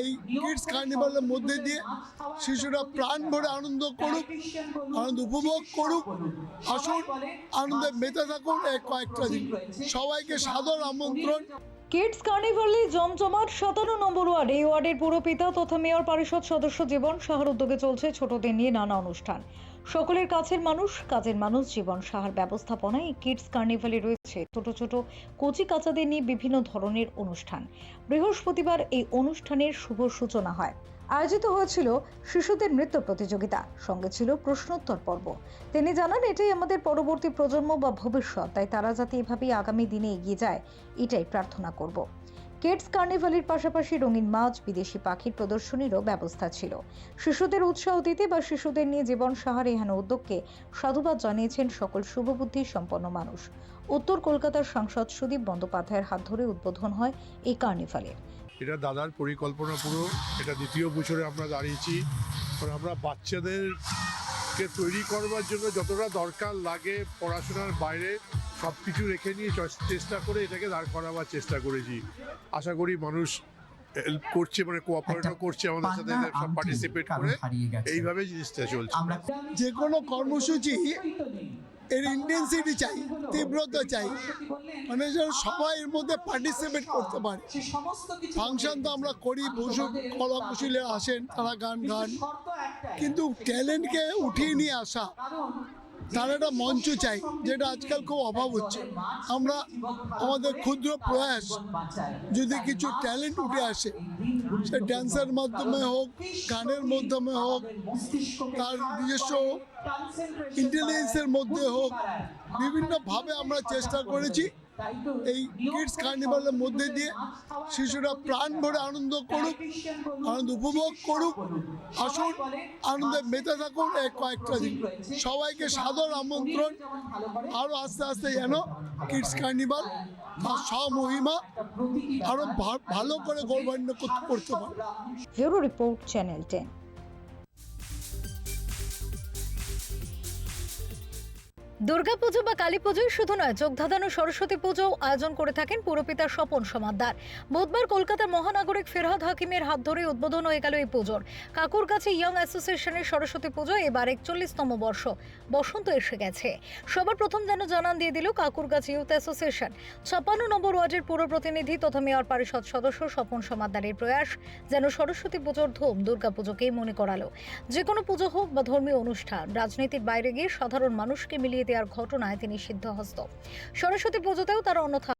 এই কিডস কার্নিভালের মধ্যে দিয়ে শিশুরা প্রাণ ভরে আনন্দ করুক, আনন্দ উপভোগ করুক, আসুন আনন্দে মেতে থাকুন এই কয়েকটা দিন। সবাইকে সাদর আমন্ত্রণ। কিডস কার্নিভালে জমজমাট 57 নম্বর ওয়ার্ড। এই ওয়ার্ডের পুরপিতা তথা মেয়র পরিষদ সদস্য জীবন সাহার উদ্যোগে চলছে ছোটদের নিয়ে নানা অনুষ্ঠান। সকলের কাছের মানুষ, কাজের মানুষ জীবন সাহার ব্যবস্থাপনায় এই কিডস কার্নিভালে রয়েছে ছোট ছোট কচি কাচাদের নিয়ে বিভিন্ন ধরনের অনুষ্ঠান। বৃহস্পতিবার এই অনুষ্ঠানের শুভ সূচনা হয়। আয়োজিত হয়েছিল শিশুদের নৃত্য প্রতিযোগিতা, সঙ্গে ছিল প্রশ্নোত্তর পর্ব। তিনি জানান, এটাই আমাদের পরবর্তী প্রজন্ম বা ভবিষ্যৎ, তাই তারা যাতে এভাবেই আগামী দিনে এগিয়ে যায় এটাই প্রার্থনা করব। কিডস কার্নিভালের পাশাপাশি রঙিন মাছ, বিদেশি পাখির প্রদর্শনীরও ব্যবস্থা ছিল। শিশুদের উৎসাহ দিতে বা শিশুদের নিয়ে জীবন সাহার এহেন উদ্যোগকে সাধুবাদ জানিয়েছেন সকল শুভবুদ্ধি সম্পন্ন মানুষ। উত্তর কলকাতার সাংসদ সুদীপ বন্দ্যোপাধ্যায়ের হাত ধরে উদ্বোধন হয় এই কার্নিভালের। এটা দাদার পরিকল্পনা পুরো। এটা দ্বিতীয় বছরে আমরা দাঁড়িয়েছি। কারণ আমরা বাচ্চাদেরকে তৈরি করবার জন্য যতটা দরকার লাগে পড়াশোনার বাইরে সব কিছু রেখে নিয়ে চেষ্টা করে এটাকে দাঁড় করাবার চেষ্টা করেছি। আশা করি মানুষ হেল্প করছে, মানে কোঅপারেটও করছে আমাদের সাথে, সব পার্টিসিপেট করে এইভাবে জিনিসটা চলছে। যে কোনো কর্মসূচি এর ইন্টেন্সিটি চাই, তীব্রতা চাই, মানে যেন সবাই এর মধ্যে পার্টিসিপেট করতে পারে। ফাংশন তো আমরা করি, কলা কুশলীরা আসেন, তারা গান গান, কিন্তু ট্যালেন্টকে উঠিয়ে নিয়ে আসা, তার একটা মঞ্চ চাই, যেটা আজকাল খুব অভাব হচ্ছে। আমরা আমাদের ক্ষুদ্র প্রয়াস যদি কিছু ট্যালেন্ট উঠে আসে, সে ড্যান্সের মাধ্যমে হোক, গানের মাধ্যমে হোক, তার নিজস্ব ইন্টেলিজেন্সের মধ্যে হোক, বিভিন্নভাবে আমরা চেষ্টা করেছি এই কিডস কার্নিভালের মধ্যে দিয়ে শিশুরা প্রাণ ভরে আনন্দ করুক, আনন্দ উপভোগ করুক, আসুন আনন্দে মেতে থাকুন এই কয়েকটা দিন। সবাইকে সাদর আমন্ত্রণ। আরও আস্তে আস্তে যেন কিডস কার্নিভাল তার স্বমহিমা আরও ভালো করে গৌরবান্বিত করতে পারে। Bureau report, channel 10। দুর্গাপুজো বা কালী পুজোই শুধু নয়, চোখ ধাঁধানো সরস্বতী পুজোও আয়োজন করে থাকেন পুরপিতা স্বপন সমাদ্দার। বুধবার কলকাতার মহানাগরিক ফেরহাদ হাকিমের হাত ধরে উদ্বোধন হয়ে গেল এই পুজোর। কাকুরগাছি ইয়ং অ্যাসোসিয়েশনের সরস্বতী পুজো এবার 41তম বর্ষ। বসন্ত এসে গেছে। সবার প্রথম যেন জানান দিয়ে দিল কাকুরগাছি ইউথ অ্যাসোসিয়েশন। 56 নম্বর ওয়ার্ডের পুর প্রতিনিধি তথা মেয়র পরিষদ সদস্য স্বপন সমাদ্দারের প্রয়াস যেন সরস্বতী পুজোর ধুম দুর্গাপুজোকেই মনে করালো। যে কোনো পুজো হোক বা ধর্মীয় অনুষ্ঠান, রাজনীতির বাইরে গিয়ে সাধারণ মানুষকে মিলিয়ে দেওয়ার ঘটনায় তিনি সিদ্ধহস্ত। সরস্বতী পুজোতেও তারা অন্যথা